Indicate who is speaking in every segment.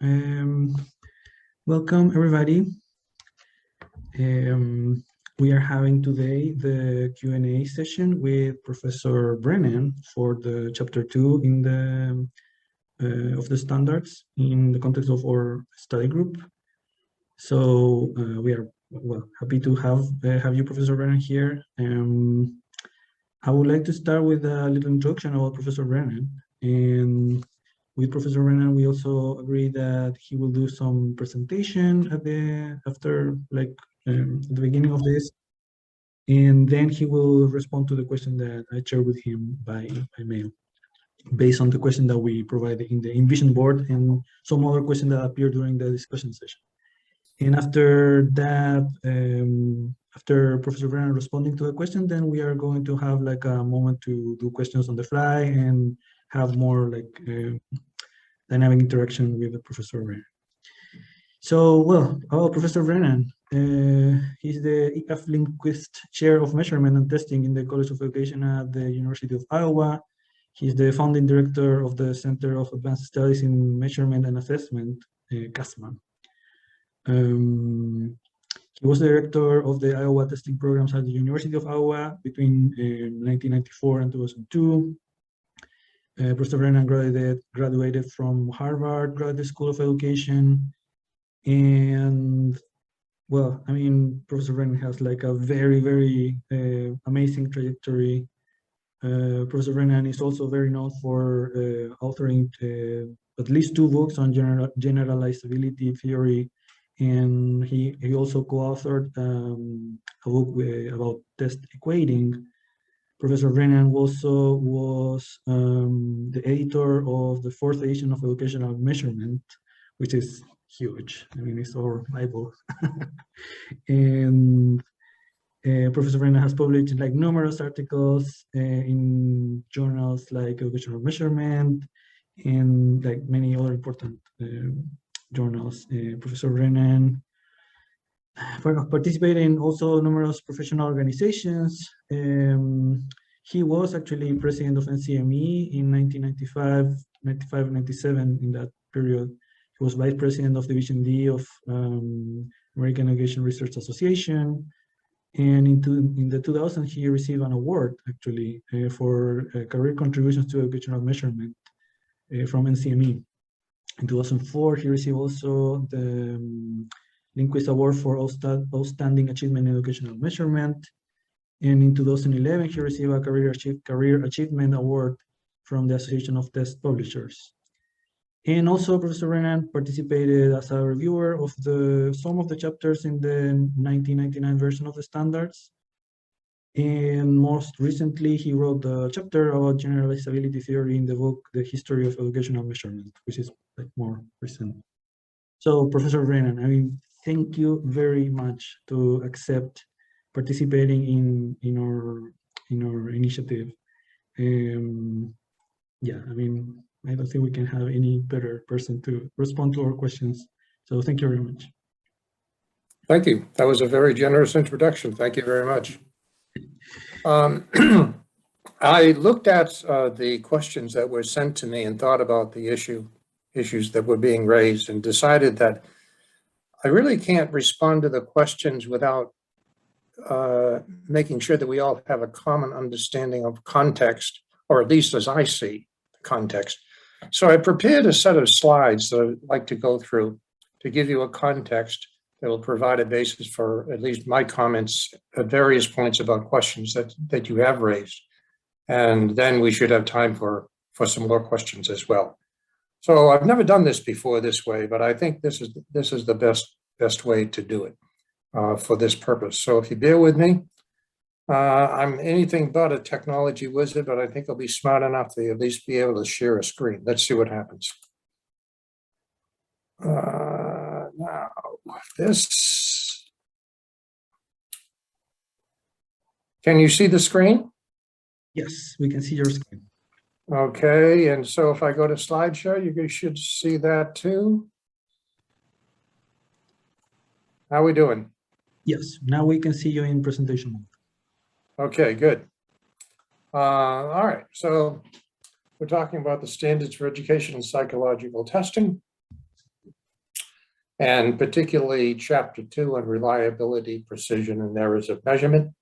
Speaker 1: Um, Welcome, everybody. We are having today the Q&A session with Professor Brennan for the chapter 2 in the of the standards in the context of our study group. So we are happy to have you, Professor Brennan, here. I would like to start with a little introduction about Professor Brennan. And with Professor Brennan, we also agree that he will do some presentation at the beginning of this, and then he will respond to the question that I shared with him by mail, based on the question that we provided in the Envision board and some other questions that appeared during the discussion session. And after that, after Professor Brennan responding to a question, then we are going to have like a moment to do questions on the fly and have more like dynamic interaction with the Professor Brennan. So, about Professor Brennan, he's the ECAF Lindquist Chair of Measurement and Testing in the College of Education at the University of Iowa. He's the founding director of the Center of Advanced Studies in Measurement and Assessment, CASMA. He was the director of the Iowa testing programs at the University of Iowa between 1994 and 2002. Professor Brennan graduated from Harvard Graduate School of Education. And well, I mean, Professor Brennan has like a very, very amazing trajectory. Professor Brennan is also very known for authoring at least 2 books on generalizability theory. And he also co-authored a book about test equating. Professor Brennan also was the editor of the 4th edition of Educational Measurement, which is huge. I mean, it's our Bible. And Professor Brennan has published like numerous articles in journals like Educational Measurement and like many other important journals. Professor Brennan participated in also numerous professional organizations. He was actually president of NCME in 1995, 95, 97. In that period, he was vice president of Division D of American Education Research Association. And in the 2000s, he received an award actually for career contributions to educational measurement from NCME. In 2004, he received also the Lindquist Award for Outstanding Achievement in Educational Measurement. And in 2011, he received a Career Achievement Award from the Association of Test Publishers. And also, Professor Brennan participated as a reviewer of some of the chapters in the 1999 version of the standards. And most recently, he wrote the chapter about generalizability theory in the book, The History of Educational Measurement, which is like more recent. So, Professor Brennan, I mean, thank you very much to accept participating in our initiative. Yeah, I mean, I don't think we can have any better person to respond to our questions. So thank you very much.
Speaker 2: Thank you. That was a very generous introduction. Thank you very much. I looked at the questions that were sent to me and thought about the issues that were being raised and decided that I really can't respond to the questions without making sure that we all have a common understanding of context, or at least as I see the context. So I prepared a set of slides that I'd like to go through to give you a context that will provide a basis for at least my comments at various points about questions that you have raised. And then we should have time for some more questions as well. So I've never done this before this way, but I think this is the best way to do it for this purpose. So if you bear with me, I'm anything but a technology wizard, but I think I'll be smart enough to at least be able to share a screen. Let's see what happens. Now, this. Can you see the screen?
Speaker 1: Yes, we can see your screen.
Speaker 2: Okay, and so if I go to slideshow, you should see that too. How are we doing?
Speaker 1: Yes, now we can see you in presentation mode.
Speaker 2: Okay, good. All right, so we're talking about the standards for education and psychological testing. and particularly Chapter 2 on reliability, precision, and errors of measurement.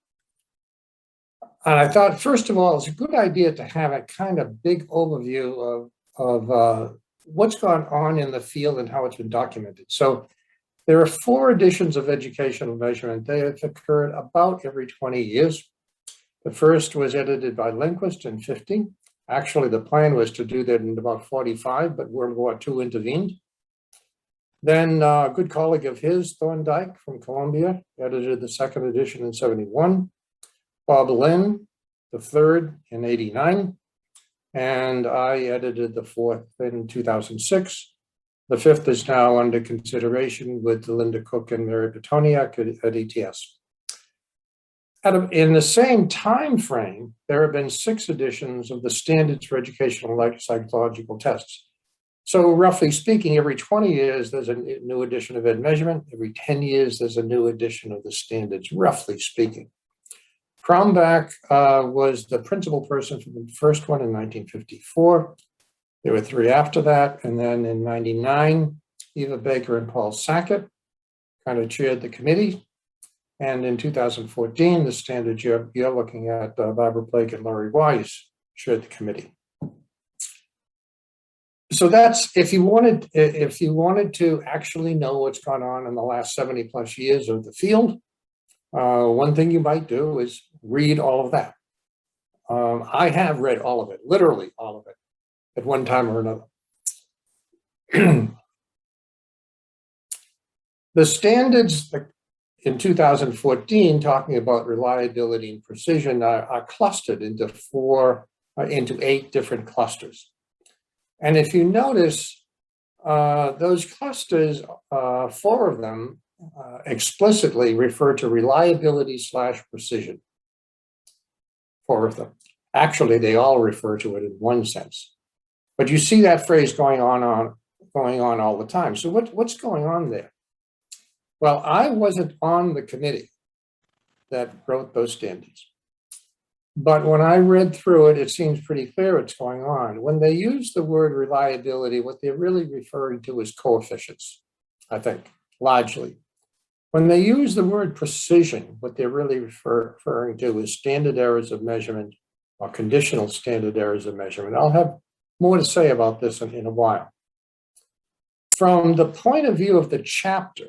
Speaker 2: And I thought, first of all, it's a good idea to have a kind of big overview of what's gone on in the field and how it's been documented. So there are 4 editions of educational measurement. They have occurred about every 20 years. The first was edited by Lindquist in 50. Actually, the plan was to do that in about 45, but World War II intervened. Then a good colleague of his, Thorndike from Columbia, edited the 2nd edition in 71. Bob Lynn, the 3rd in 89. And I edited the 4th in 2006. The 5th is now under consideration with Linda Cook and Mary Petoniak at ETS. In the same time frame, there have been 6 editions of the Standards for Educational Psychological Tests. So roughly speaking, every 20 years, there's a new edition of Ed Measurement. Every 10 years, there's a new edition of the Standards, roughly speaking. Crombach was the principal person for the first one in 1954. There were 3 after that. And then in 99, Eva Baker and Paul Sackett kind of chaired the committee. And in 2014, the Standards you're looking at, Barbara Blake and Laurie Wise chaired the committee. So that's, if you wanted to actually know what's gone on in the last 70 plus years of the field, one thing you might do is read all of that. I have read all of it, literally all of it, at one time or another. The standards in 2014, talking about reliability and precision, are clustered into 8 different clusters. And if you notice, those clusters, 4 of them explicitly refer to reliability / precision. 4 of them. Actually, they all refer to it in one sense. But you see that phrase going on all the time. So what's going on there? Well, I wasn't on the committee that wrote those standards. But when I read through it, it seems pretty clear what's going on. When they use the word reliability, what they're really referring to is coefficients, I think, largely. When they use the word precision, what they're really referring to is standard errors of measurement or conditional standard errors of measurement. I'll have more to say about this in a while. From the point of view of the chapter,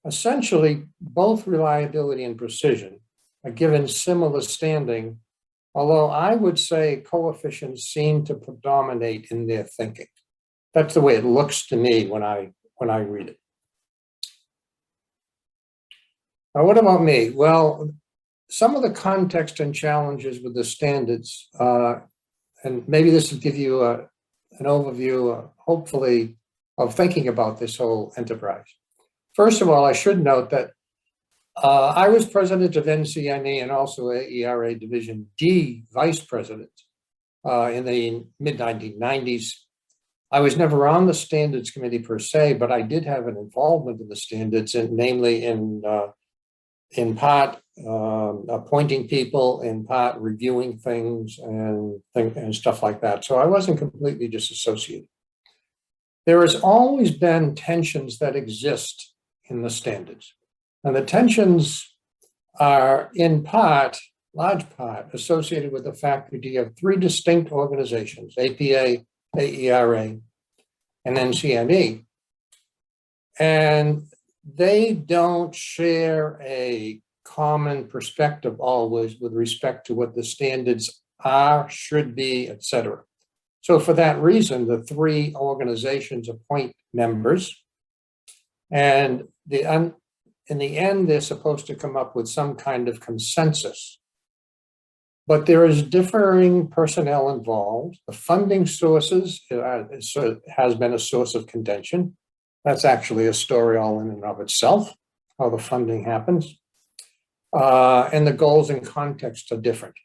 Speaker 2: essentially both reliability and precision are given similar standing, although I would say coefficients seem to predominate in their thinking. That's the way it looks to me when I read it. Now, what about me? Well, some of the context and challenges with the standards, and maybe this will give you an overview, hopefully, of thinking about this whole enterprise. First of all, I should note that I was president of NCME and also AERA Division D vice president in the mid-1990s. I was never on the standards committee per se, but I did have an involvement in the standards, and namely in part appointing people, in part reviewing things and stuff like that. So I wasn't completely disassociated. There has always been tensions that exist in the standards. And the tensions are in part, large part, associated with the fact that you have 3 distinct organizations, APA, AERA, and NCME. And they don't share a common perspective always with respect to what the standards are, should be, et cetera. So for that reason, the 3 organizations appoint members, and in the end, they're supposed to come up with some kind of consensus. But there is differing personnel involved. The funding sources has been a source of contention. That's actually a story all in and of itself, how the funding happens. And the goals and context are different.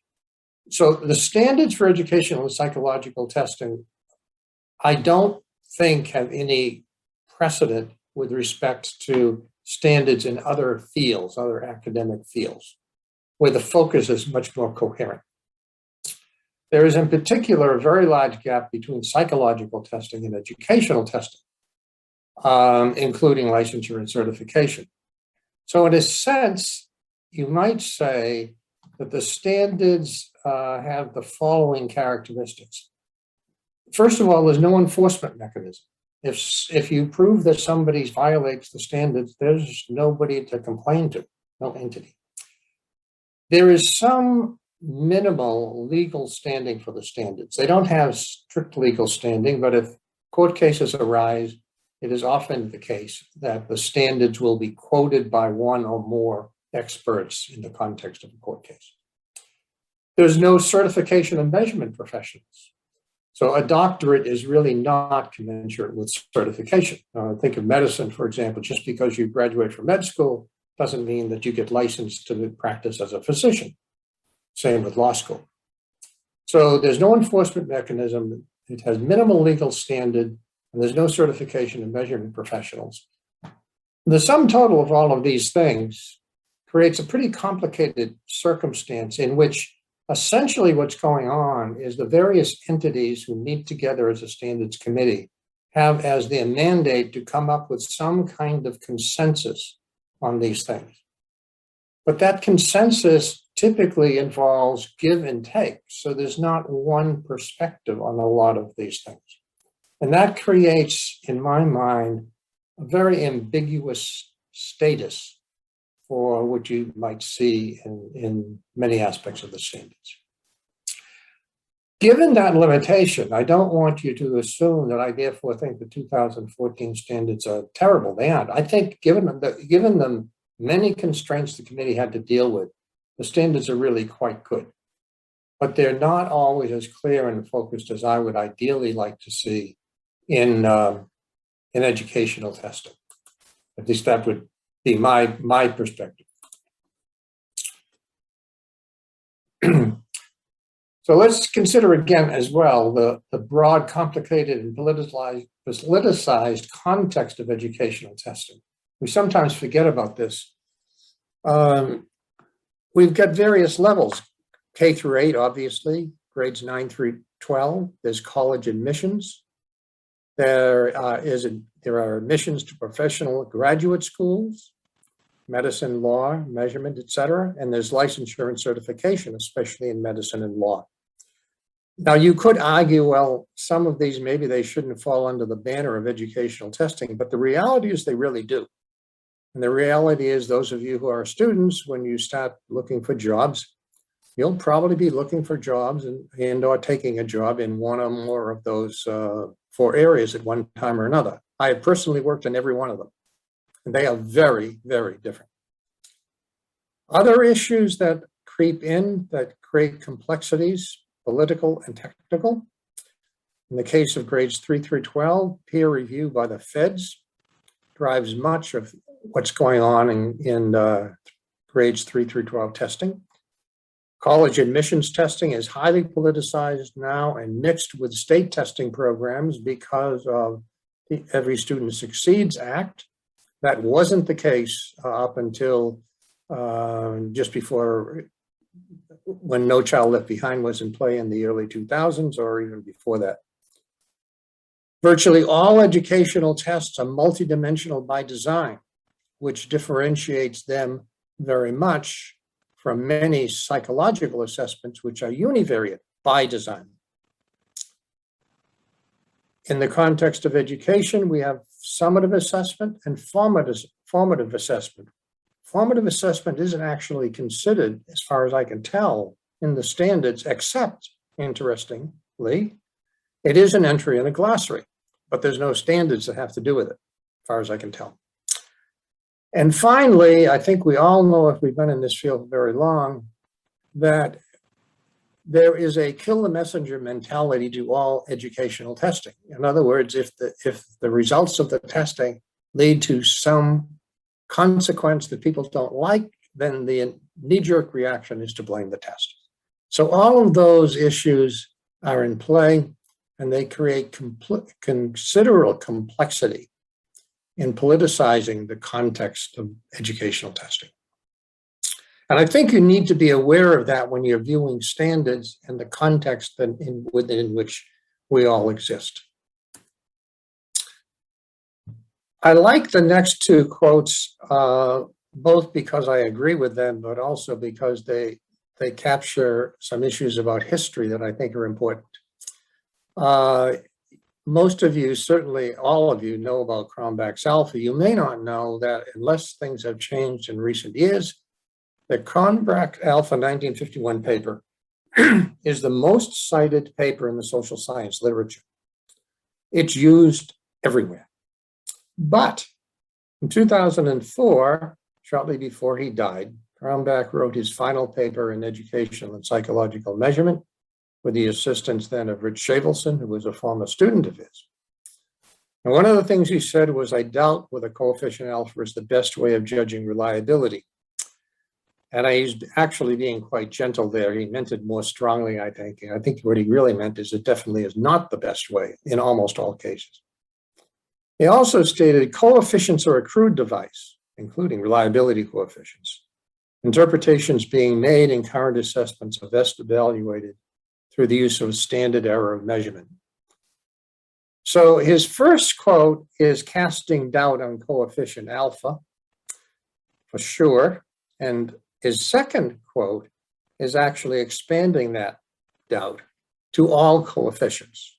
Speaker 2: So the standards for educational and psychological testing, I don't think have any precedent with respect to standards in other fields, other academic fields, where the focus is much more coherent. There is in particular a very large gap between psychological testing and educational testing. including licensure and certification. So in a sense, you might say that the standards have the following characteristics. First of all, there's no enforcement mechanism. If you prove that somebody violates the standards, there's nobody to complain to, no entity. There is some minimal legal standing for the standards. They don't have strict legal standing, but if court cases arise, it is often the case that the standards will be quoted by one or more experts in the context of a court case. There's no certification and measurement professionals. So a doctorate is really not commensurate with certification. Think of medicine, for example. Just because you graduate from med school doesn't mean that you get licensed to practice as a physician. Same with law school. So there's no enforcement mechanism. It has minimal legal standard, and there's no certification and measurement professionals. The sum total of all of these things creates a pretty complicated circumstance in which essentially what's going on is the various entities who meet together as a standards committee have as their mandate to come up with some kind of consensus on these things. But that consensus typically involves give and take. So there's not one perspective on a lot of these things. And that creates, in my mind, a very ambiguous status for what you might see in many aspects of the standards. Given that limitation, I don't want you to assume that I therefore think the 2014 standards are terrible. They aren't. I think given the many constraints the committee had to deal with, the standards are really quite good. But they're not always as clear and focused as I would ideally like to see in educational testing. At least that would be my perspective. So let's consider again as well the broad, complicated, and politicized context of educational testing. We sometimes forget about this. We've got various levels, K through 8, obviously, grades 9 through 12. There's college admissions. There are admissions to professional graduate schools, medicine, law, measurement, etc. And there's licensure and certification, especially in medicine and law. Now, you could argue, well, some of these, maybe they shouldn't fall under the banner of educational testing, but the reality is they really do. And the reality is those of you who are students, when you start looking for jobs, you'll probably be looking for jobs and or taking a job in one or more of those 4 areas at one time or another. I have personally worked in every one of them, and they are very, very different. Other issues that creep in that create complexities, political and technical. In the case of grades 3 through 12, peer review by the feds drives much of what's going on in grades 3 through 12 testing. College admissions testing is highly politicized now and mixed with state testing programs because of the Every Student Succeeds Act. That wasn't the case up until just before, when No Child Left Behind was in play in the early 2000s or even before that. Virtually all educational tests are multidimensional by design, which differentiates them very much from many psychological assessments, which are univariate by design. In the context of education, we have summative assessment and formative assessment. Formative assessment isn't actually considered, as far as I can tell, in the standards, except, interestingly, it is an entry in a glossary, but there's no standards that have to do with it, as far as I can tell. And finally, I think we all know, if we've been in this field very long, that there is a kill the messenger mentality to all educational testing. In other words, if the results of the testing lead to some consequence that people don't like, then the knee-jerk reaction is to blame the test. So all of those issues are in play, and they create considerable complexity in politicizing the context of educational testing. And I think you need to be aware of that when you're viewing standards and the context within which we all exist. I like the next two quotes, both because I agree with them, but also because they capture some issues about history that I think are important. Most of you, certainly all of you, know about Cronbach's alpha. You may not know that, unless things have changed in recent years, the Cronbach alpha 1951 paper is the most cited paper in the social science literature. It's used everywhere. But in 2004, shortly before he died, Cronbach wrote his final paper in educational and psychological measurement with the assistance then of Rich Shavelson, who was a former student of his. And one of the things he said was, I doubt whether coefficient alpha is the best way of judging reliability. And he's actually being quite gentle there. He meant it more strongly, I think. And I think what he really meant is it definitely is not the best way in almost all cases. He also stated coefficients are a crude device, including reliability coefficients. Interpretations being made in current assessments are best evaluated through the use of a standard error of measurement. So his first quote is casting doubt on coefficient alpha, for sure. And his second quote is actually expanding that doubt to all coefficients,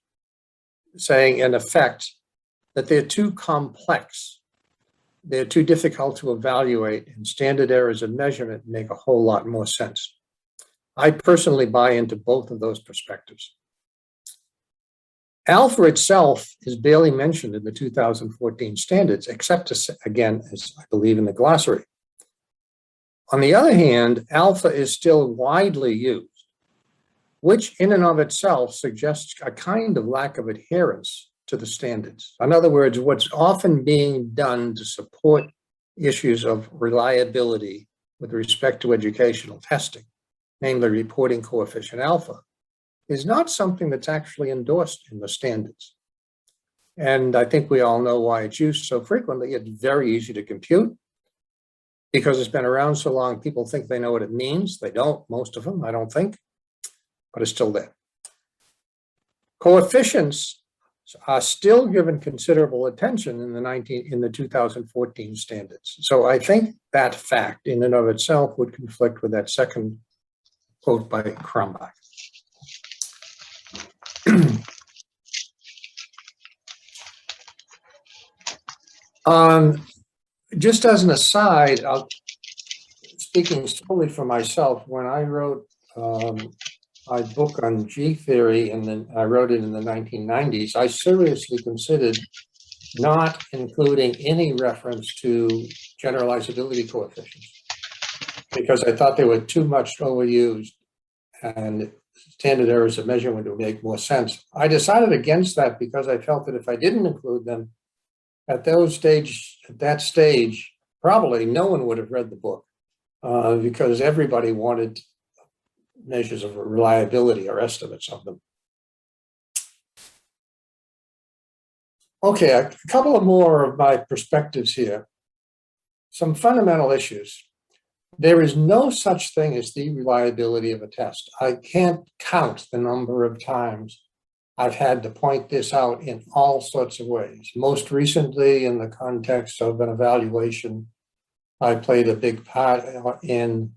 Speaker 2: saying in effect that they're too complex, they're too difficult to evaluate, and standard errors of measurement make a whole lot more sense. I personally buy into both of those perspectives. Alpha itself is barely mentioned in the 2014 standards, except, again, as I believe in the glossary. On the other hand, alpha is still widely used, which in and of itself suggests a kind of lack of adherence to the standards. In other words, what's often being done to support issues of reliability with respect to educational testing, namely reporting coefficient alpha, is not something that's actually endorsed in the standards. And I think we all know why it's used so frequently. It's very easy to compute. Because it's been around so long, people think they know what it means. They don't, most of them, I don't think, but it's still there. Coefficients are still given considerable attention in the 2014 standards. So I think that fact in and of itself would conflict with that second quote by Cronbach. Just as an aside, speaking solely for myself, when I wrote my book on G theory, and then I wrote it in the 1990s, I seriously considered not including any reference to generalizability coefficients because I thought they were too much overused and standard errors of measurement would make more sense. I decided against that because I felt that if I didn't include them at that stage, probably no one would have read the book because everybody wanted measures of reliability or estimates of them. Okay, a couple of more of my perspectives here. Some fundamental issues. There is no such thing as the reliability of a test. I can't count the number of times I've had to point this out in all sorts of ways. Most recently, in the context of an evaluation, I played a big part in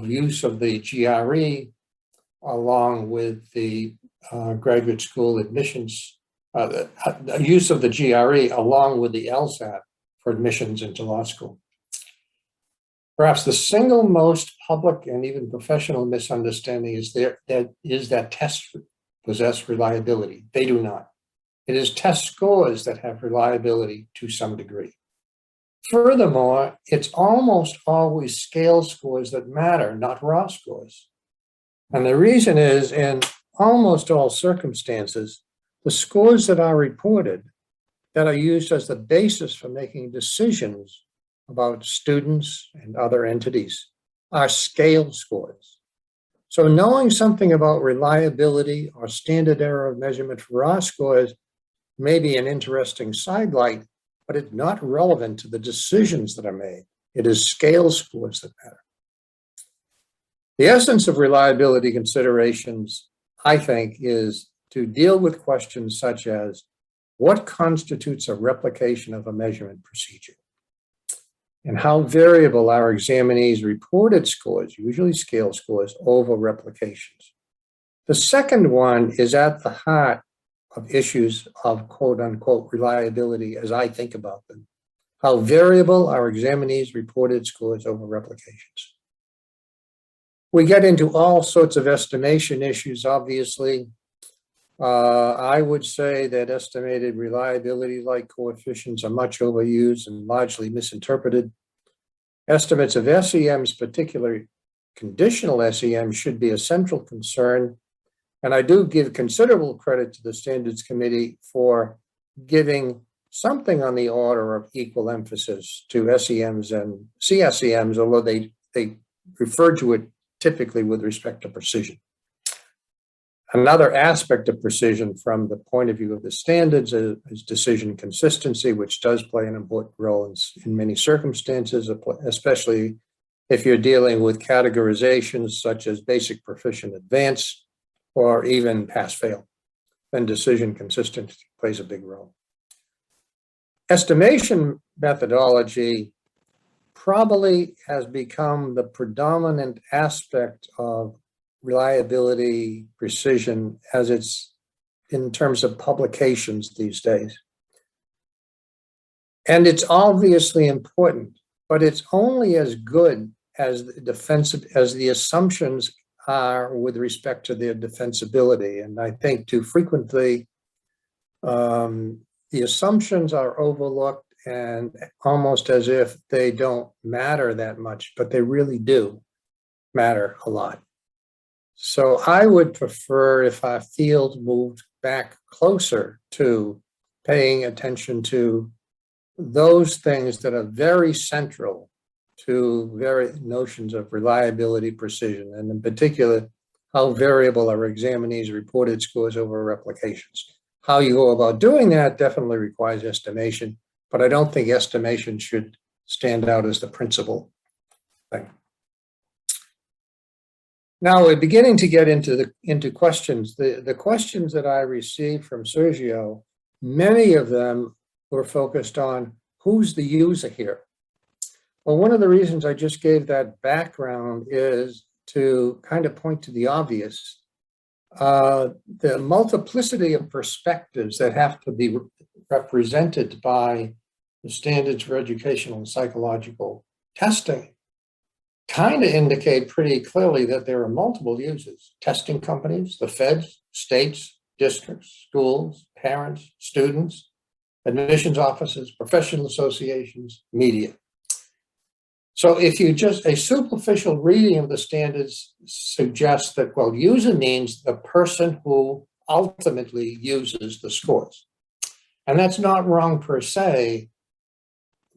Speaker 2: use of the GRE along with the graduate school admissions, use of the GRE along with the LSAT for admissions into law school. Perhaps the single most public and even professional misunderstanding is that tests possess reliability. They do not. It is test scores that have reliability to some degree. Furthermore, it's almost always scale scores that matter, not raw scores. And the reason is, in almost all circumstances, the scores that are reported that are used as the basis for making decisions about students and other entities are scale scores. So knowing something about reliability or standard error of measurement for raw scores may be an interesting sidelight, but it's not relevant to the decisions that are made. It is scale scores that matter. The essence of reliability considerations, I think, is to deal with questions such as, what constitutes a replication of a measurement procedure? And how variable are examinees' reported scores, usually scale scores, over replications? The second one is at the heart of issues of quote unquote reliability as I think about them. How variable are examinees' reported scores over replications? We get into all sorts of estimation issues, obviously. I would say that estimated reliability-like coefficients are much overused and largely misinterpreted. Estimates of SEMs, particularly conditional SEMs, should be a central concern. And I do give considerable credit to the Standards Committee for giving something on the order of equal emphasis to SEMs and CSEMs, although they refer to it typically with respect to precision. Another aspect of precision from the point of view of the standards is decision consistency, which does play an important role in many circumstances, especially if you're dealing with categorizations such as basic, proficient, advanced, or even pass-fail. Then decision consistency plays a big role. Estimation methodology probably has become the predominant aspect of reliability, precision, as it's in terms of publications these days. And it's obviously important, but it's only as good as the assumptions are with respect to their defensibility. And I think too frequently, the assumptions are overlooked and almost as if they don't matter that much, but they really do matter a lot. So I would prefer if our field moved back closer to paying attention to those things that are very central to very notions of reliability, precision, and in particular, how variable are examinees' reported scores over replications. How you go about doing that definitely requires estimation, but I don't think estimation should stand out as the principal thing. Now we're beginning to get into questions. The questions that I received from Sergio, many of them were focused on who's the user here. Well, one of the reasons I just gave that background is to kind of point to the obvious. The multiplicity of perspectives that have to be represented by the standards for educational and psychological testing kind of indicate pretty clearly that there are multiple users: testing companies, the feds, states, districts, schools, parents, students, admissions offices, professional associations, media. So if you just, a superficial reading of the standards suggests that, well, user means the person who ultimately uses the scores. And that's not wrong per se,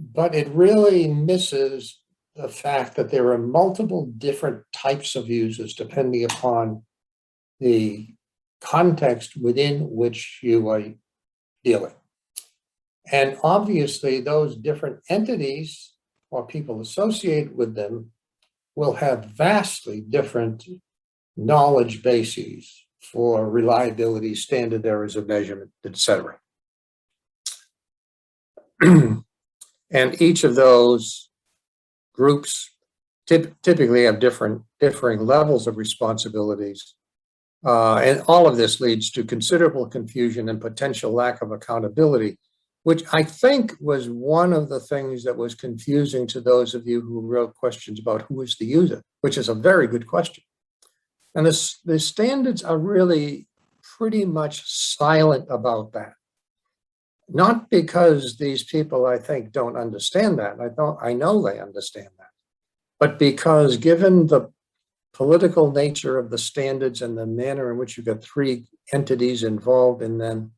Speaker 2: but it really misses the fact that there are multiple different types of users depending upon the context within which you are dealing. And obviously those different entities or people associated with them will have vastly different knowledge bases for reliability, standard errors of measurement, etc. And each of those groups typically have differing levels of responsibilities. And all of this leads to considerable confusion and potential lack of accountability, which I think was one of the things that was confusing to those of you who wrote questions about who is the user, which is a very good question. And the standards are really pretty much silent about that. Not because these people, I think, don't understand that. I know they understand that. But because given the political nature of the standards and the manner in which you've got three entities involved in them,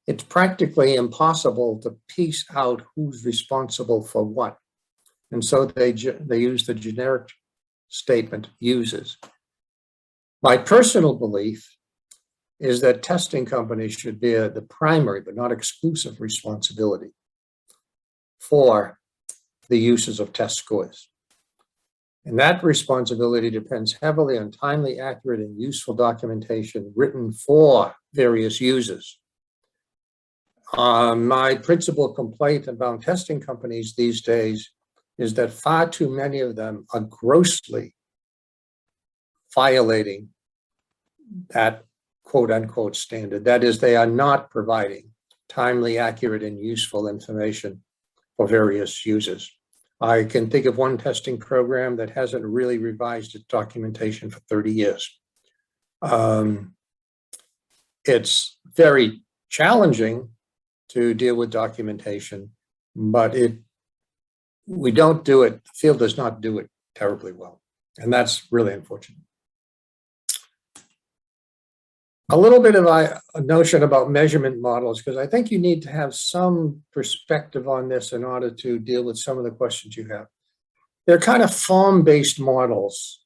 Speaker 2: it's practically impossible to piece out who's responsible for what. And so they use the generic statement, uses. My personal belief is that testing companies should bear the primary but not exclusive responsibility for the uses of test scores. And that responsibility depends heavily on timely, accurate, and useful documentation written for various users. My principal complaint about testing companies these days is that far too many of them are grossly violating that quote unquote standard. That is, they are not providing timely, accurate, and useful information for various users. I can think of one testing program that hasn't really revised its documentation for 30 years. It's very challenging to deal with documentation, but we don't do it, the field does not do it terribly well. And that's really unfortunate. A little bit of a notion about measurement models, because I think you need to have some perspective on this in order to deal with some of the questions you have. They're kind of form-based models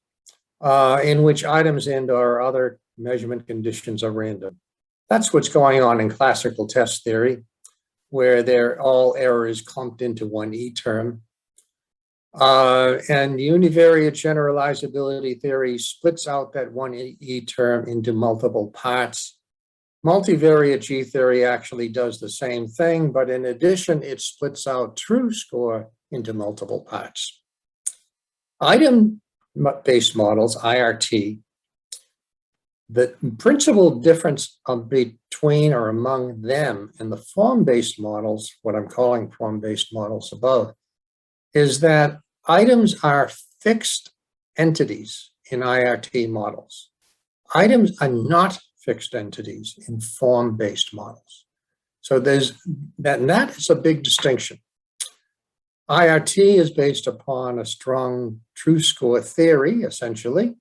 Speaker 2: in which items and/or other measurement conditions are random. That's what's going on in classical test theory, where they're all errors clumped into one E-term. And univariate generalizability theory splits out that one E-term into multiple parts. Multivariate G theory actually does the same thing, but in addition, it splits out true score into multiple parts. Item-based models, IRT, the principal difference between or among them and the form-based models, what I'm calling form-based models above, is that items are fixed entities in IRT models. Items are not fixed entities in form-based models. So there's that, and that is a big distinction. IRT is based upon a strong true score theory, essentially,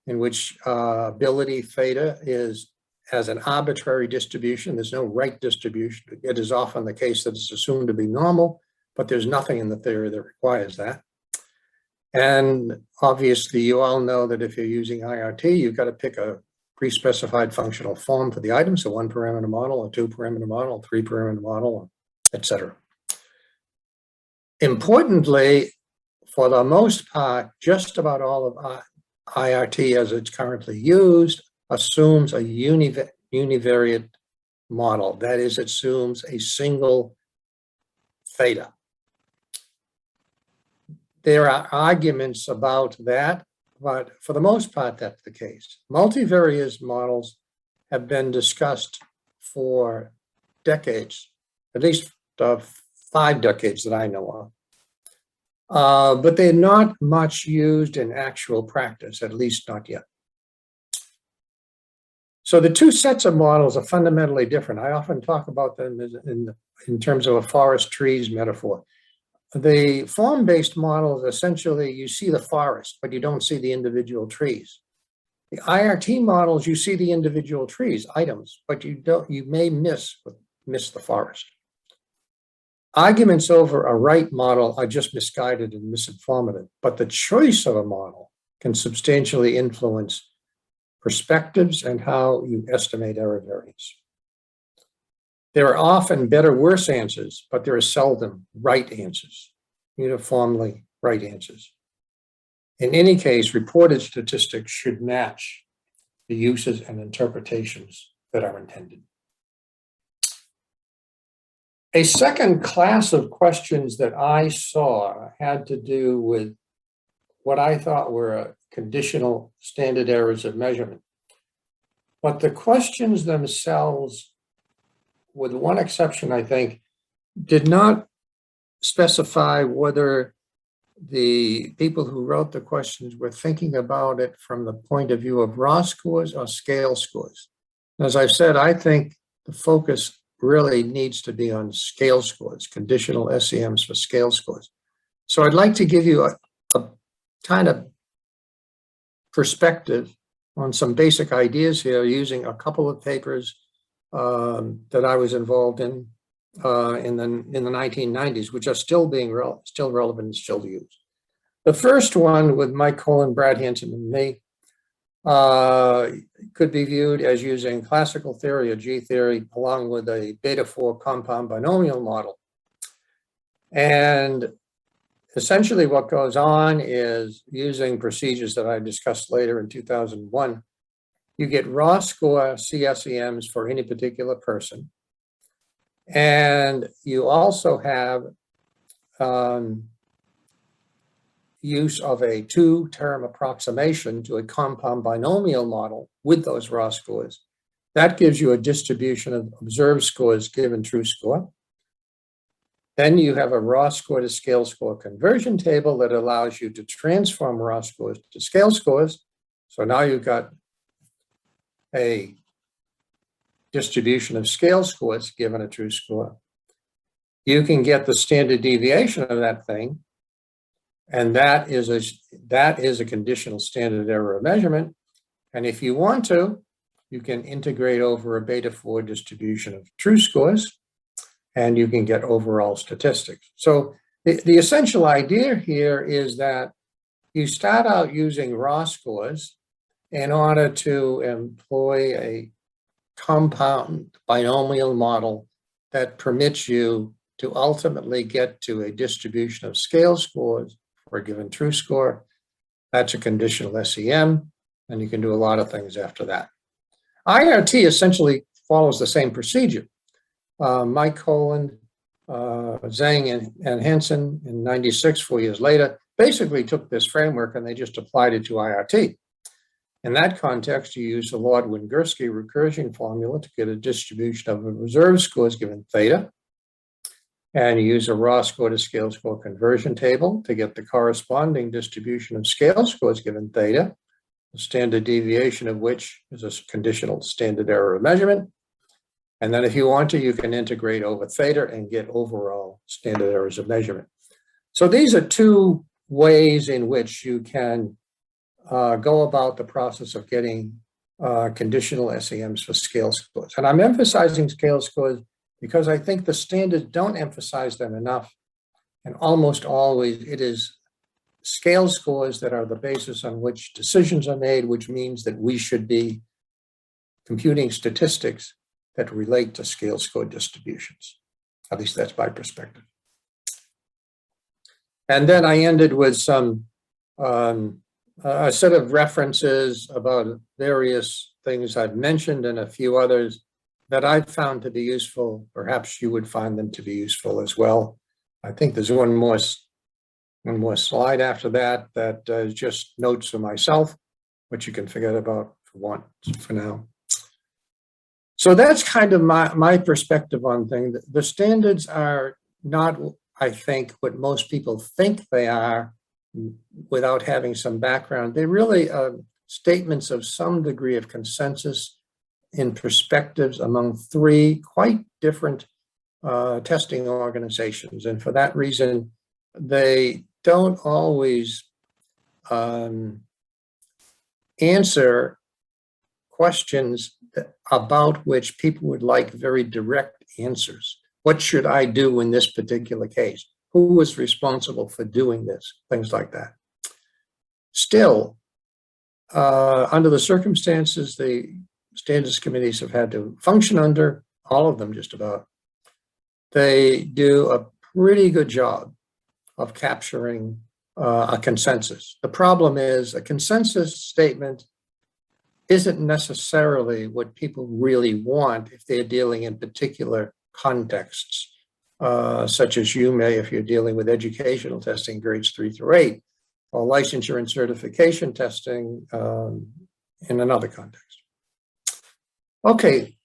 Speaker 2: in which ability theta has an arbitrary distribution. There's no right distribution. It is often the case that it's assumed to be normal, but there's nothing in the theory that requires that. And obviously, you all know that if you're using IRT, you've got to pick a pre-specified functional form for the item, so 1-parameter model, a 2-parameter model, a 3-parameter model, etc. Importantly, for the most part, just about all of IRT as it's currently used assumes a univariate model. That is, it assumes a single theta. There are arguments about that, but for the most part, that's the case. Multivariate models have been discussed for decades, at least 5 decades that I know of. But they're not much used in actual practice, at least not yet. So the two sets of models are fundamentally different. I often talk about them in terms of a forest trees metaphor. The form-based models, essentially, you see the forest, but you don't see the individual trees. The IRT models, you see the individual trees, items, but you may miss the forest. Arguments over a right model are just misguided and misinformative, but the choice of a model can substantially influence perspectives and how you estimate error variance. There are often better, worse answers, but there are seldom right answers, uniformly right answers. In any case, reported statistics should match the uses and interpretations that are intended. A second class of questions that I saw had to do with what I thought were conditional standard errors of measurement. But the questions themselves, with one exception, I think, did not specify whether the people who wrote the questions were thinking about it from the point of view of raw scores or scale scores. As I've said, I think the focus really needs to be on scale scores, conditional SEMs for scale scores. So I'd like to give you a kind of perspective on some basic ideas here using a couple of papers that I was involved in the 1990s, which are still relevant and still used. The first one with Mike Colin, Brad Hanson, and me could be viewed as using classical theory or G theory along with a beta-4 compound binomial model. And essentially what goes on is, using procedures that I discussed later in 2001, you get raw score CSEMs for any particular person. And you also have use of a two-term approximation to a compound binomial model with those raw scores. That gives you a distribution of observed scores given true score. Then you have a raw score to scale score conversion table that allows you to transform raw scores to scale scores. So now you've got a distribution of scale scores given a true score. You can get the standard deviation of that thing, and that is a conditional standard error of measurement. And if you want to, you can integrate over a beta 4 distribution of true scores, and you can get overall statistics. So the essential idea here is that you start out using raw scores in order to employ a compound binomial model that permits you to ultimately get to a distribution of scale scores for a given true score. That's a conditional SEM, and you can do a lot of things after that. IRT essentially follows the same procedure. Mike Colan, Zhang, and Hansen in '96, 4 years later, basically took this framework and they just applied it to IRT. In that context, you use the Lord-Wingurski recursion formula to get a distribution of observed scores given theta. And you use a raw score to scale score conversion table to get the corresponding distribution of scale scores given theta, the standard deviation of which is a conditional standard error of measurement. And then if you want to, you can integrate over theta and get overall standard errors of measurement. So these are two ways in which you can go about the process of getting conditional SEMs for scale scores. And I'm emphasizing scale scores because I think the standards don't emphasize them enough. And almost always it is scale scores that are the basis on which decisions are made, which means that we should be computing statistics that relate to scale score distributions. At least that's my perspective. And then I ended with some a set of references about various things I've mentioned and a few others that I've found to be useful. Perhaps you would find them to be useful as well. I think there's one more slide after that that is just notes for myself, which you can forget about for now. So that's kind of my perspective on things. The standards are not, I think, what most people think they are without having some background. They really are statements of some degree of consensus in perspectives among three quite different testing organizations. And for that reason, they don't always answer questions about which people would like very direct answers. What should I do in this particular case? Who was responsible for doing this? Things like that. Still, under the circumstances the standards committees have had to function under, all of them just about, they do a pretty good job of capturing a consensus. The problem is a consensus statement isn't necessarily what people really want if they're dealing in particular contexts, such as you may if you're dealing with educational testing grades 3 through 8, or licensure and certification testing in another context. Okay,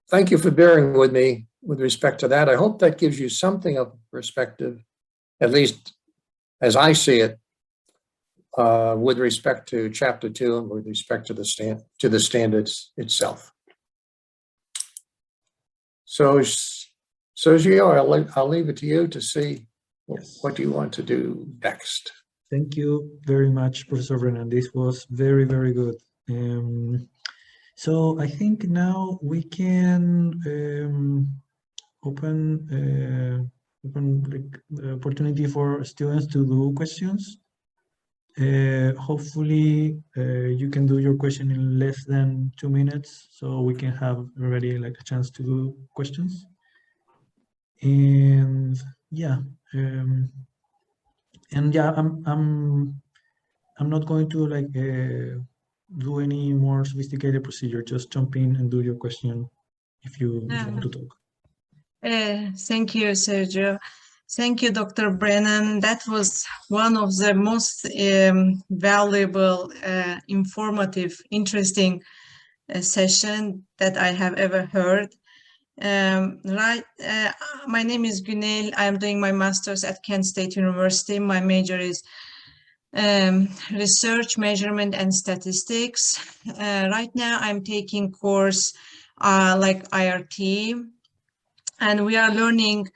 Speaker 2: thank you for bearing with me with respect to that. I hope that gives you something of perspective, at least as I see it, with respect to Chapter 2 and with respect to the standards itself. So Sergio, I'll leave it to you to see what you want to do next.
Speaker 1: Thank you very much, Professor Brennan. This was very, very good. So I think now we can open the opportunity for students to do questions. Hopefully you can do your question in less than 2 minutes, so we can have already like a chance to do questions. And yeah, I'm not going to like do any more sophisticated procedure. Just jump in and do your question if you want to talk.
Speaker 3: Thank you, Sergio. Thank you, Dr. Brennan. That was one of the most valuable, informative, interesting session that I have ever heard. My name is Günel. I am doing my master's at Kent State University. My major is research, measurement, and statistics. Right now, I'm taking course like IRT, and we are learning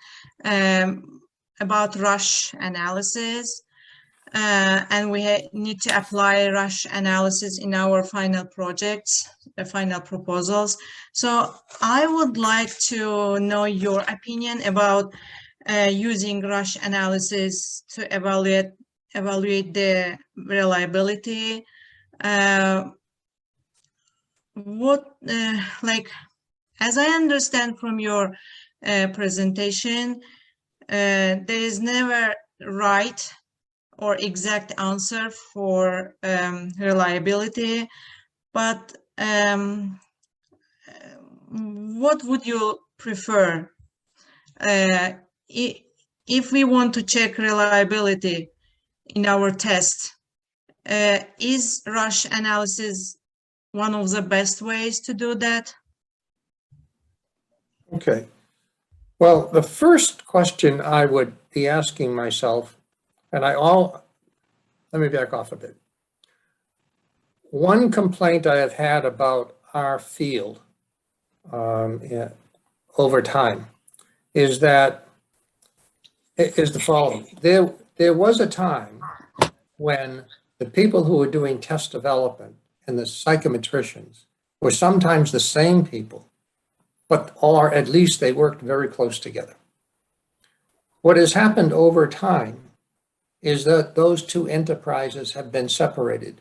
Speaker 3: about rush analysis. And we need to apply rush analysis in our final projects, the final proposals. So I would like to know your opinion about using rush analysis to evaluate the reliability. As I understand from your presentation, there is never right or exact answer for reliability, but what would you prefer? If we want to check reliability in our test, is rush analysis one of the best ways to do that?
Speaker 2: Okay. Well, the first question I would be asking myself, and let me back off a bit. One complaint I have had about our field over time is the following. There was a time when the people who were doing test development and the psychometricians were sometimes the same people, or at least they worked very close together. What has happened over time is that those two enterprises have been separated,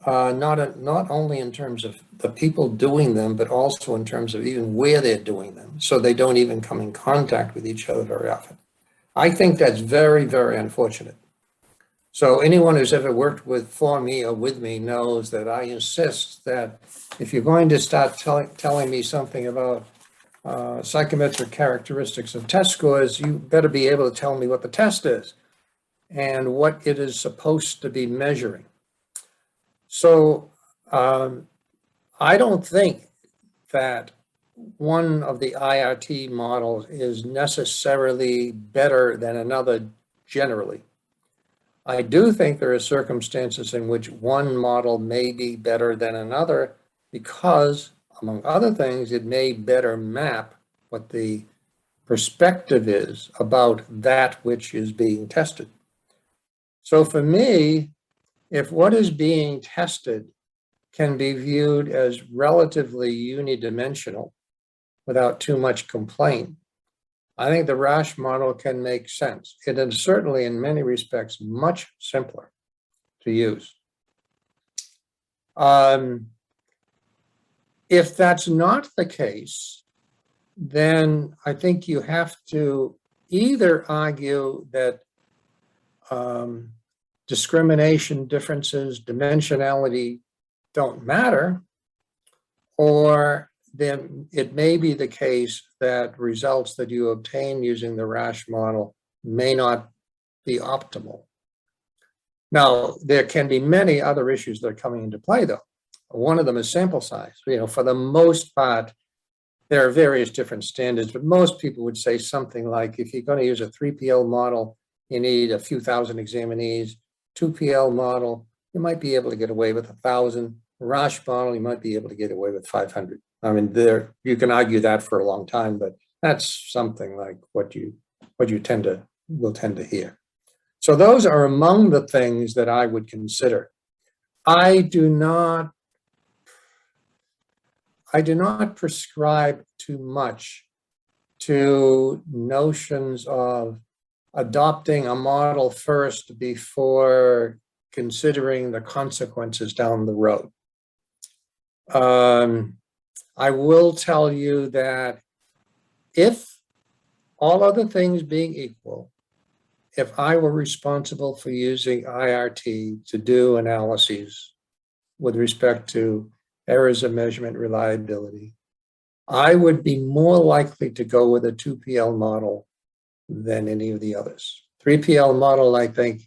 Speaker 2: not only in terms of the people doing them, but also in terms of even where they're doing them, so they don't even come in contact with each other very often. I think that's very, very unfortunate. So anyone who's ever worked for me or with me knows that I insist that if you're going to start telling me something about psychometric characteristics of test scores, you better be able to tell me what the test is and what it is supposed to be measuring. So I don't think that one of the IRT models is necessarily better than another generally. I do think there are circumstances in which one model may be better than another because, among other things, it may better map what the perspective is about that which is being tested. So for me, if what is being tested can be viewed as relatively unidimensional without too much complaint, I think the RASH model can make sense. It is certainly, in many respects, much simpler to use. If that's not the case, then I think you have to either argue that discrimination, differences, dimensionality don't matter, or then it may be the case that results that you obtain using the RASH model may not be optimal. Now, there can be many other issues that are coming into play, though. One of them is sample size. For the most part, there are various different standards, but most people would say something like, if you're going to use a 3PL model, you need a few thousand examinees. 2PL model, you might be able to get away with 1,000. RASH model, you might be able to get away with 500. I mean, you can argue that for a long time, but that's something like what you will tend to hear. So those are among the things that I would consider. I do not prescribe too much to notions of adopting a model first before considering the consequences down the road. I will tell you that if all other things being equal, if I were responsible for using IRT to do analyses with respect to errors of measurement reliability, I would be more likely to go with a 2PL model than any of the others. 3PL model, I think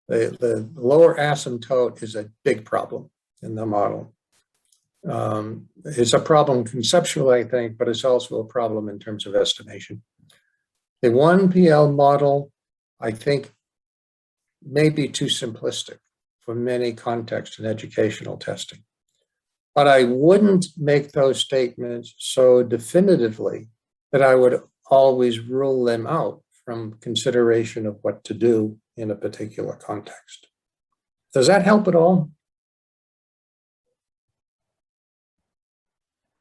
Speaker 2: the lower asymptote is a big problem in the model. It's a problem conceptually, I think, but it's also a problem in terms of estimation. The 1PL model, I think, may be too simplistic for many contexts in educational testing. But I wouldn't make those statements so definitively that I would always rule them out from consideration of what to do in a particular context. Does that help at all?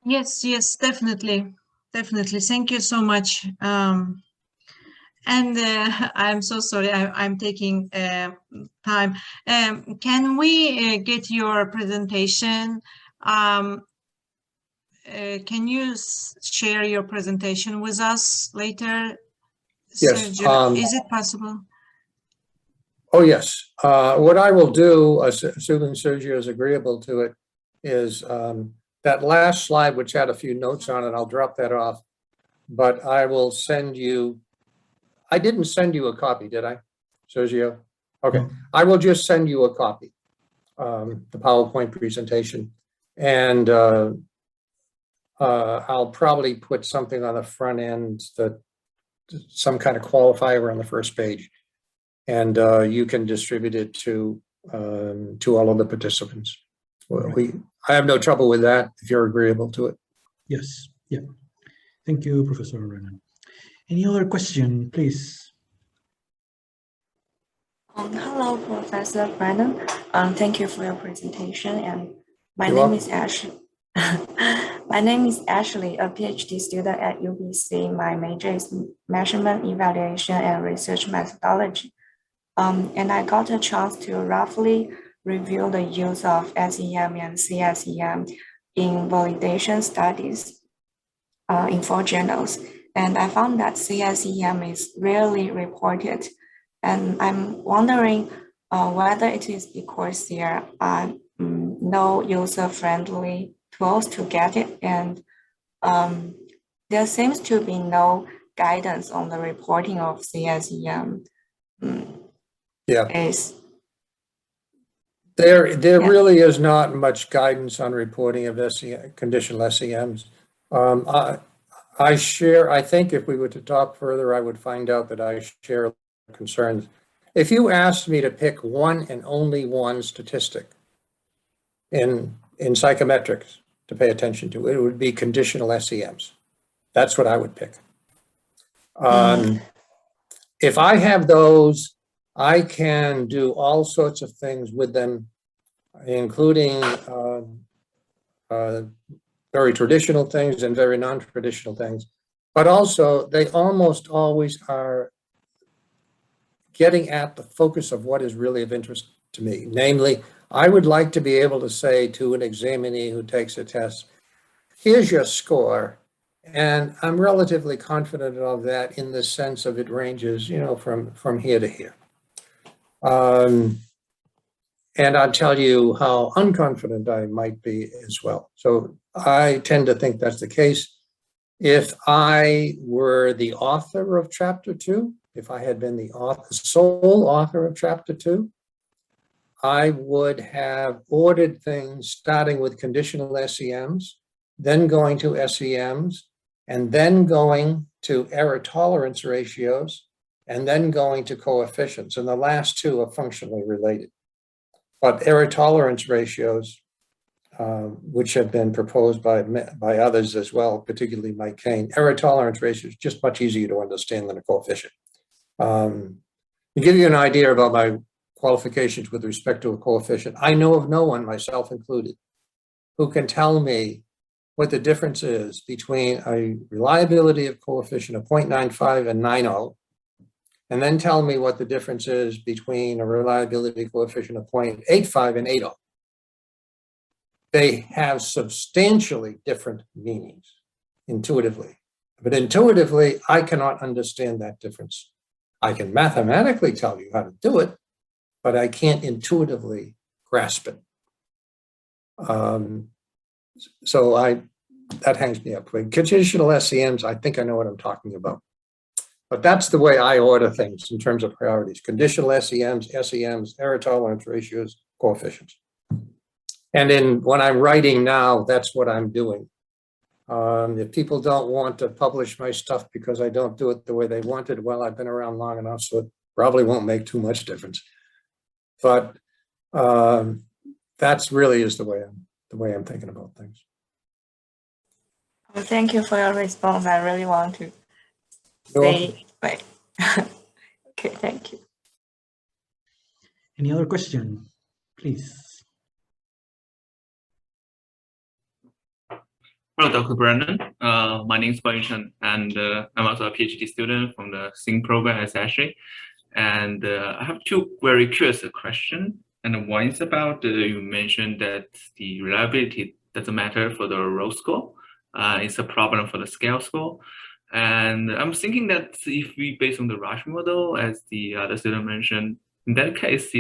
Speaker 3: Yes, yes, definitely. Definitely. Thank you so much. And I'm so sorry, I'm taking time. Can we get your presentation? Can you share your presentation with us later?
Speaker 2: Yes.
Speaker 3: Sergio, is it possible?
Speaker 2: Oh, yes. What I will do, assuming Sergio is agreeable to it, is that last slide, which had a few notes on it, I'll drop that off. But I will send you, I didn't send you a copy, did I, Sergio? Okay,
Speaker 1: No.
Speaker 2: I will just send you a copy, the PowerPoint presentation. And I'll probably put something on the front end, that some kind of qualifier on the first page. And you can distribute it to all of the participants. Well, I have no trouble with that if you're agreeable to it.
Speaker 1: Yes, yeah. Thank you, Professor Brennan. Any other question, please?
Speaker 4: Hello, Professor Brennan. Thank you for your presentation. And my
Speaker 2: You're
Speaker 4: name
Speaker 2: welcome.
Speaker 4: is Ashley. My name is Ashley, a PhD student at UBC. My major is measurement, evaluation, and research methodology. And I got a chance to roughly review the use of SEM and CSEM in validation studies in 4 journals. And I found that CSEM is rarely reported. And I'm wondering whether it is because there are no user-friendly tools to get it, and there seems to be no guidance on the reporting of CSEM.
Speaker 2: Yeah. There
Speaker 4: Yeah.
Speaker 2: really is not much guidance on reporting of conditional SEMs. I think if we were to talk further, I would find out that I share concerns. If you asked me to pick one and only one statistic in psychometrics to pay attention to, it would be conditional SEMs. That's what I would pick. If I have those, I can do all sorts of things with them, including very traditional things and very non-traditional things. But also, they almost always are getting at the focus of what is really of interest to me. Namely, I would like to be able to say to an examinee who takes a test, here's your score. And I'm relatively confident of that in the sense of it ranges, from here to here. And I'll tell you how unconfident I might be as well. So I tend to think that's the case. If I were the author of chapter 2, if I had been the sole author of chapter 2, I would have ordered things starting with conditional SEMs, then going to SEMs, and then going to error tolerance ratios, and then going to coefficients. And the last 2 are functionally related. But error tolerance ratios, which have been proposed by others as well, particularly Mike Kane, error tolerance ratios just much easier to understand than a coefficient. To give you an idea about my qualifications with respect to a coefficient, I know of no one, myself included, who can tell me what the difference is between a reliability of coefficient of 0.95 and 90, and then tell me what the difference is between a reliability coefficient of 0.85 and 80. They have substantially different meanings intuitively. But intuitively, I cannot understand that difference. I can mathematically tell you how to do it, but I can't intuitively grasp it. So that hangs me up. Conditional SEMs, I think I know what I'm talking about. But that's the way I order things in terms of priorities. Conditional SEMs, error tolerance ratios, coefficients. And in when I'm writing now, that's what I'm doing. If people don't want to publish my stuff because I don't do it the way they wanted, well, I've been around long enough, so it probably won't make too much difference. But that's really is the way I'm thinking about things.
Speaker 4: Well, thank you for your response. I really want to say, right. Okay, thank you.
Speaker 1: Any other question, please?
Speaker 5: Hello, Dr. Brennan. My name is Brennan, and I'm also a PhD student from the SING program at Ashley. And I have two very curious questions. And one is about you mentioned that the reliability doesn't matter for the row score. It's a problem for the scale score. And I'm thinking that if we base on the Rush model, as the other student mentioned, in that case,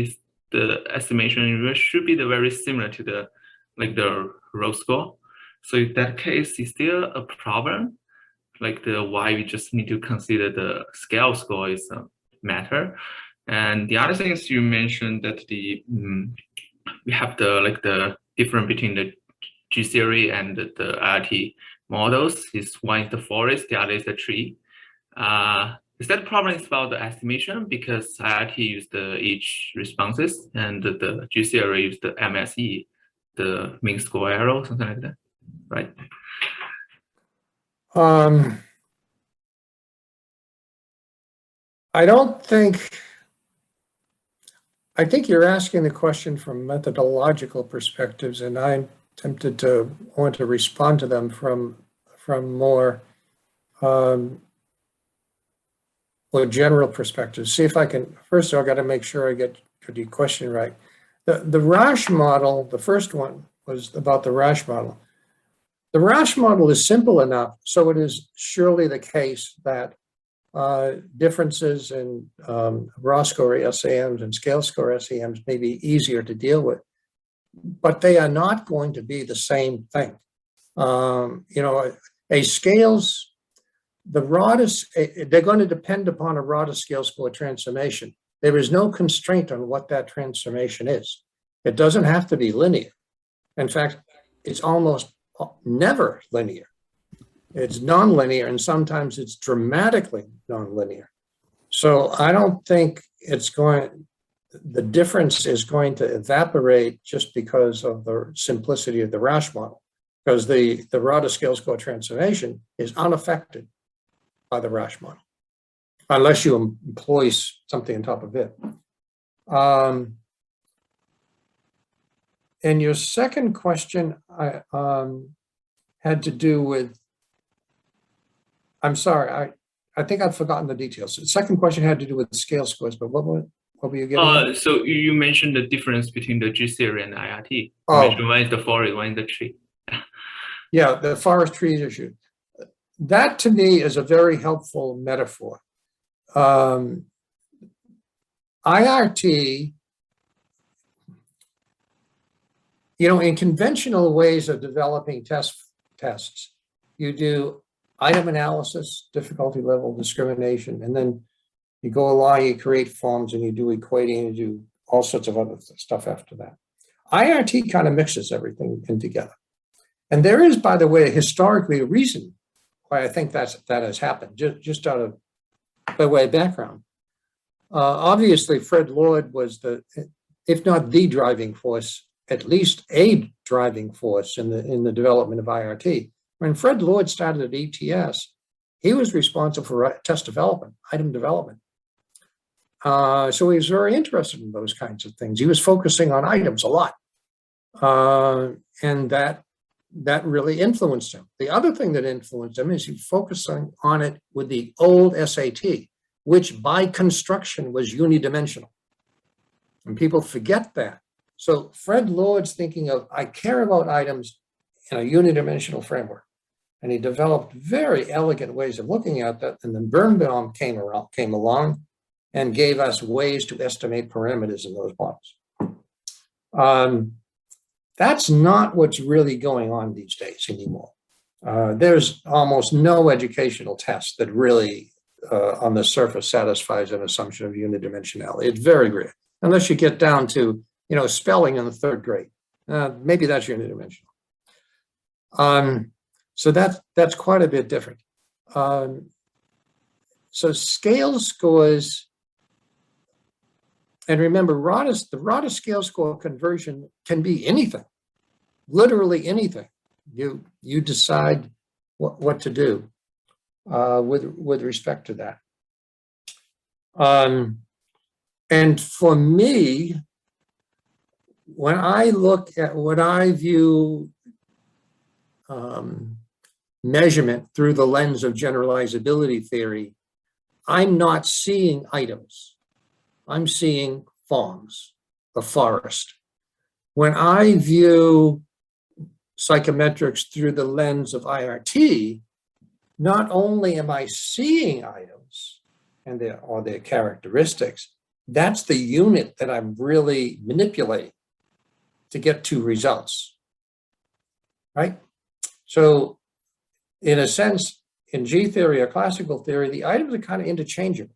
Speaker 5: the estimation should be very similar to the row score. So in that case, is there a problem? Like why we just need to consider the scale score is a matter. And the other thing is you mentioned that we have the difference between the G theory and the IRT models. Is one is the forest, the other is the tree. Is that problem is about the estimation because IRT use the each responses and the G theory use the MSE, the mean square error, something like that, right?
Speaker 2: I think you're asking the question from methodological perspectives, and I'm tempted to want to respond to them from more general perspectives. See if I can, first of all, I got to make sure I get the question right. The Rasch model, the first one was about the Rasch model. The Rasch model is simple enough, so it is surely the case that differences in raw score SAMs and scale score SAMs may be easier to deal with, but they are not going to be the same thing. A scales, they're going to depend upon a raw to scale score transformation. There is no constraint on what that transformation is. It doesn't have to be linear. In fact, it's almost never linear. It's nonlinear, and sometimes it's dramatically nonlinear. So I don't think the difference is going to evaporate just because of the simplicity of the Rasch model, because the raw to scale score transformation is unaffected by the Rasch model, unless you employ something on top of it. And your second question had to do with, I'm sorry, I think I've forgotten the details. The second question had to do with scale scores, but what were you getting at?
Speaker 5: So you mentioned the difference between the G theory and the IRT.
Speaker 2: Oh.
Speaker 5: One is the forest, one is the tree.
Speaker 2: Yeah, the forest trees issue. That to me is a very helpful metaphor. IRT, in conventional ways of developing tests, you do item analysis, difficulty level, discrimination, and then you go along, you create forms, and you do equating, and you do all sorts of other stuff after that. IRT kind of mixes everything in together. And there is, by the way, historically a reason why I think that has happened, just out of by way of background. Obviously, Fred Lord was if not the driving force, at least a driving force in the development of IRT. When Fred Lord started at ETS, he was responsible for test development, item development. So he was very interested in those kinds of things. He was focusing on items a lot. And that really influenced him. The other thing that influenced him is he focusing on it with the old SAT, which by construction was unidimensional. And people forget that. So Fred Lord's thinking of, I care about items in a unidimensional framework. And he developed very elegant ways of looking at that. And then Birnbaum came along and gave us ways to estimate parameters in those models. That's not what's really going on these days anymore. There's almost no educational test that really, on the surface, satisfies an assumption of unidimensionality. It's very rare, unless you get down to, spelling in the 3rd grade. Maybe that's unidimensional. So that's quite a bit different. So scale scores, and remember, the Rada scale score conversion can be anything, literally anything. You decide what to do with respect to that. And for me, when I look at what I view measurement through the lens of generalizability theory, I'm not seeing items. I'm seeing forms, the forest. When I view psychometrics through the lens of IRT, not only am I seeing items and their characteristics, that's the unit that I'm really manipulating to get to results, right? So in a sense, in G theory or classical theory, the items are kind of interchangeable.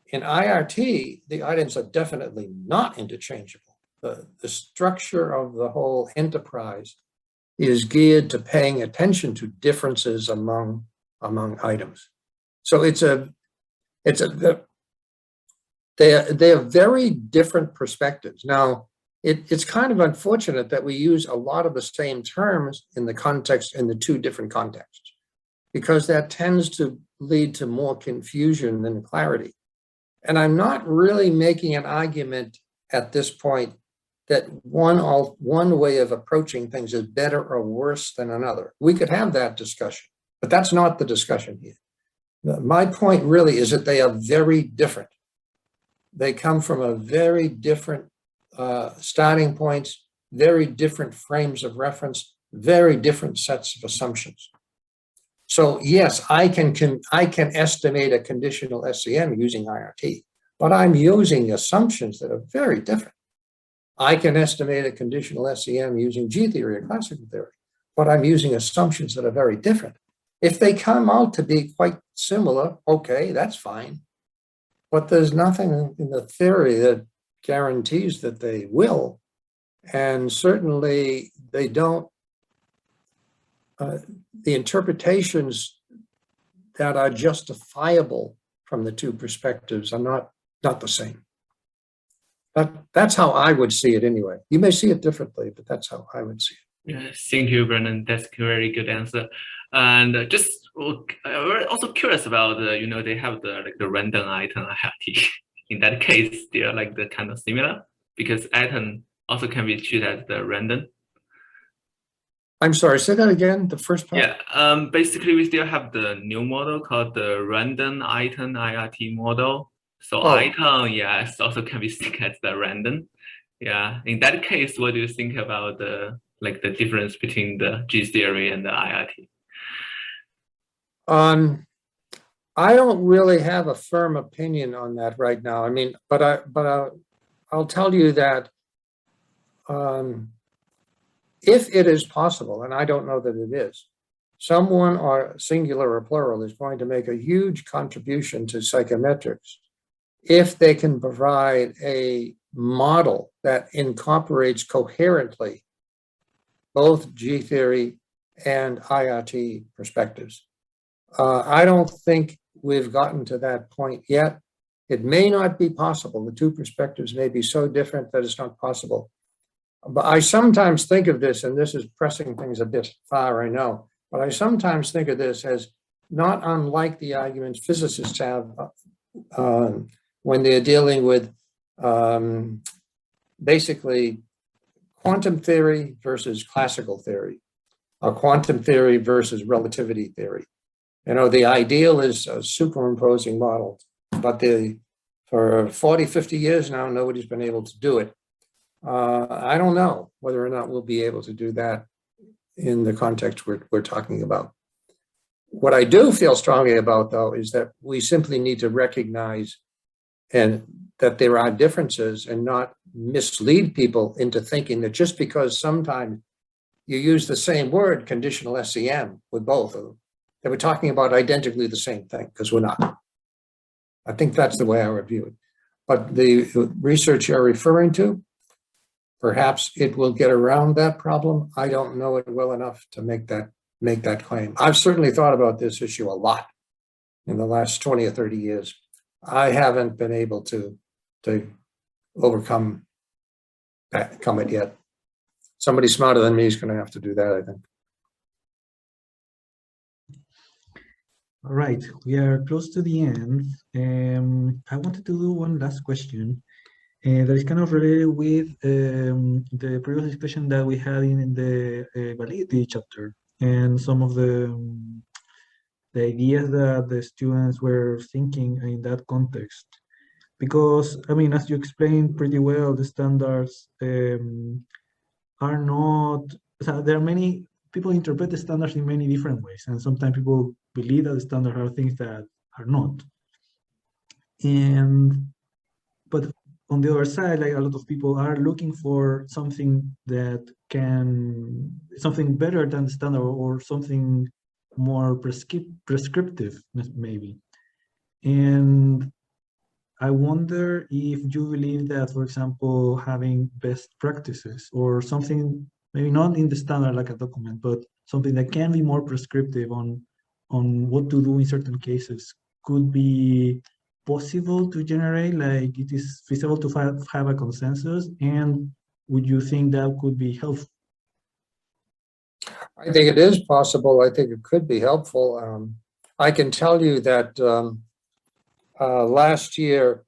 Speaker 2: In IRT, the items are definitely not interchangeable. The structure of the whole enterprise is geared to paying attention to differences among items. So they are very different perspectives. Now, it's kind of unfortunate that we use a lot of the same terms in the 2 different contexts, because that tends to lead to more confusion than clarity. And I'm not really making an argument at this point that one way of approaching things is better or worse than another. We could have that discussion, but that's not the discussion here. My point really is that they are very different. They come from a very different starting points, very different frames of reference, very different sets of assumptions. So yes, I can estimate a conditional SCM using IRT, but I'm using assumptions that are very different. I can estimate a conditional SCM using G theory or classical theory, but I'm using assumptions that are very different. If they come out to be quite similar, okay, that's fine. But there's nothing in the theory that guarantees that they will, and certainly they don't. The interpretations that are justifiable from the 2 perspectives are not the same. That's how I would see it anyway. You may see it differently, but that's how I would see it.
Speaker 5: Yeah, thank you, Brennan. That's a very good answer. And just we're also curious about they have the random item IRT. In that case, they are the kind of similar, because item also can be treated as the random.
Speaker 2: I'm sorry, say that again, the first part?
Speaker 5: Yeah, basically we still have the new model called the random item IRT model. So item, yes, also can be seen as the random. Yeah, in that case, what do you think about the difference between the G theory and the IRT?
Speaker 2: I don't really have a firm opinion on that right now. I mean, but I'll tell you that if it is possible, and I don't know that it is, someone, or singular or plural, is going to make a huge contribution to psychometrics if they can provide a model that incorporates coherently both G theory and IRT perspectives. I don't think we've gotten to that point yet. It may not be possible. The 2 perspectives may be so different that it's not possible. But I sometimes think of this, and this is pressing things a bit far, I know, but I sometimes think of this as not unlike the arguments physicists have when they're dealing with basically quantum theory versus classical theory, or quantum theory versus relativity theory. The ideal is superimposing models, but for 40, 50 years now, nobody's been able to do it. I don't know whether or not we'll be able to do that in the context we're talking about. What I do feel strongly about, though, is that we simply need to recognize and that there are differences, and not mislead people into thinking that just because sometimes you use the same word, conditional SEM, with both of them. They were talking about identically the same thing, because we're not. I think that's the way I would view it. But the research you're referring to, perhaps it will get around that problem. I don't know it well enough to make that claim. I've certainly thought about this issue a lot in the last 20 or 30 years. I haven't been able to overcome it yet. Somebody smarter than me is going to have to do that, I think.
Speaker 1: All right, we are close to the end. I wanted to do one last question that is kind of related with the previous discussion that we had in the validity chapter and some of the ideas that the students were thinking in that context. Because, I mean, as you explained pretty well, the standards are not, so there are many, people interpret the standards in many different ways, and sometimes people believe that the standards are things that are not. But on the other side, like a lot of people are looking for something that something better than the standard, or something more prescriptive, maybe. And I wonder if you believe that, for example, having best practices or something, maybe not in the standard like a document, but something that can be more prescriptive on what to do in certain cases could be possible to generate, like it is feasible to have a consensus, and would you think that could be helpful?
Speaker 2: I think it is possible. I think it could be helpful. I can tell you that last year,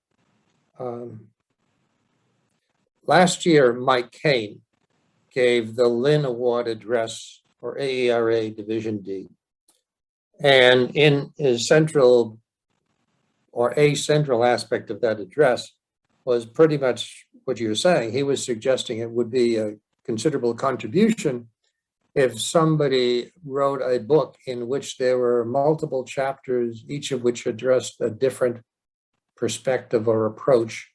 Speaker 2: Mike Kane gave the Lynn Award address for AERA Division D. And in his central aspect of that address was pretty much what you're saying. He was suggesting it would be a considerable contribution if somebody wrote a book in which there were multiple chapters, each of which addressed a different perspective or approach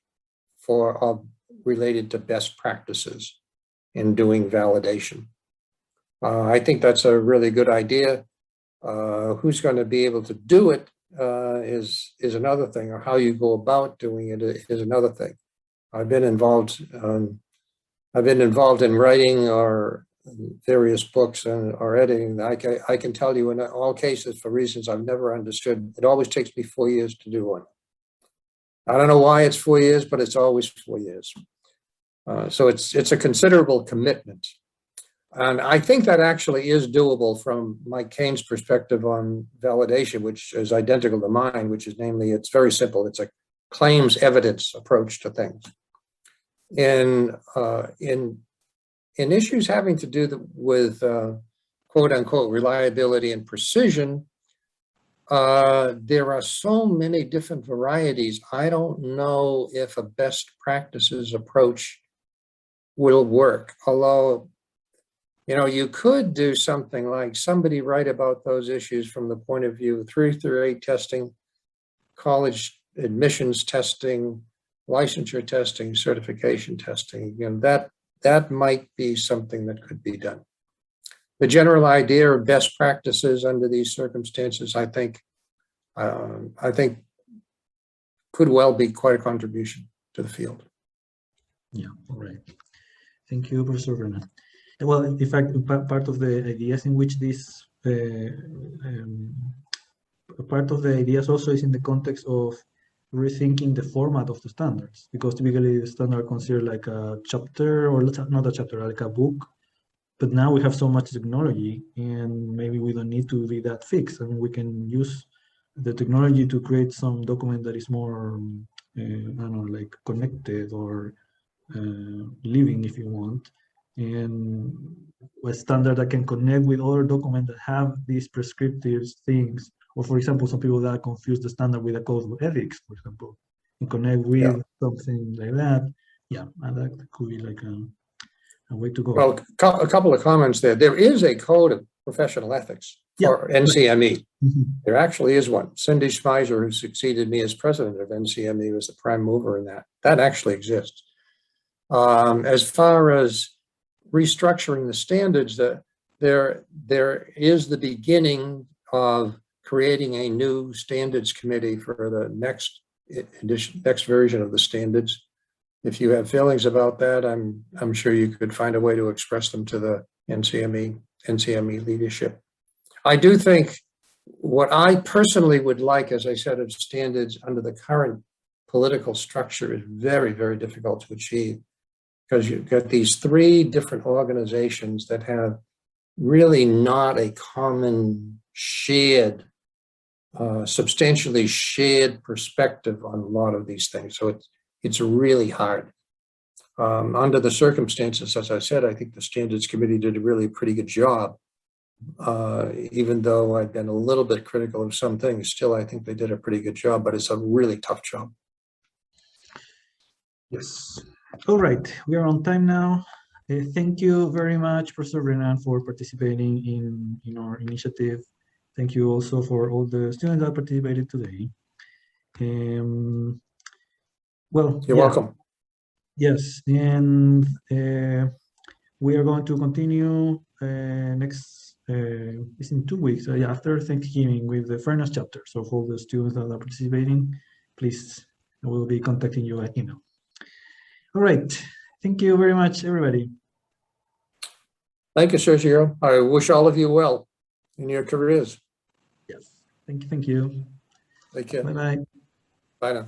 Speaker 2: related to best practices in doing validation. I think that's a really good idea. Who's going to be able to do it is another thing, or how you go about doing it is another thing. I've been involved in writing or various books or editing. I can tell you in all cases, for reasons I've never understood, it always takes me 4 years to do one. I don't know why it's 4 years, but it's always 4 years. So it's a considerable commitment. And I think that actually is doable from Mike Kane's perspective on validation, which is identical to mine, which is namely, it's very simple. It's a claims evidence approach to things. In issues having to do with quote unquote reliability and precision, there are so many different varieties. I don't know if a best practices approach will work, although, you know, you could do something like somebody write about those issues from the point of view of 3 through 8 testing, college admissions testing, licensure testing, certification testing. You know, that might be something that could be done. The general idea of best practices under these circumstances, I think could well be quite a contribution to the field.
Speaker 1: Yeah, all right. Thank you, Professor Brennan. Well, in fact, part of the ideas in which this, part of the ideas also is in the context of rethinking the format of the standards, because typically the standard are considered like a chapter, or not a chapter, like a book. But now we have so much technology, and maybe we don't need to be that fixed. I mean, we can use the technology to create some document that is more, I don't know, like connected or living, if you want, and a standard that can connect with other documents that have these prescriptive things. Or, for example, some people that confuse the standard with a code of ethics, for example, and connect with something like that. Yeah, and that could be like a way to go.
Speaker 2: Well, a couple of comments there. There is a code of professional ethics for NCME.
Speaker 1: Mm-hmm.
Speaker 2: There actually is one. Cindy Schmeiser, who succeeded me as president of NCME, was the prime mover in that. That actually exists. As far as restructuring the standards, that there is the beginning of creating a new standards committee for the next edition, next version of the standards. If you have feelings about that, I'm sure you could find a way to express them to the NCME leadership. I do think what I personally would like, as I said, of standards under the current political structure is very, very difficult to achieve, because you've got these three different organizations that have really not a common shared, substantially shared perspective on a lot of these things. So it's really hard. Under the circumstances, as I said, I think the Standards Committee did a really pretty good job. Even though I've been a little bit critical of some things, still I think they did a pretty good job, but it's a really tough job.
Speaker 1: Yes. All right, we are on time now. Thank you very much, Professor Brennan, for participating in our initiative. Thank you also for all the students that participated today. Well,
Speaker 2: You're welcome.
Speaker 1: Yes, and we are going to continue next, it's in 2 weeks, after Thanksgiving, with the fairness chapter. So for the students that are participating, please, I will be contacting you by email. All right, thank you very much, everybody.
Speaker 2: Thank you, Sergio. I wish all of you well in your careers.
Speaker 1: Yes, thank you.
Speaker 2: Take care.
Speaker 1: Bye-bye.
Speaker 2: Bye now.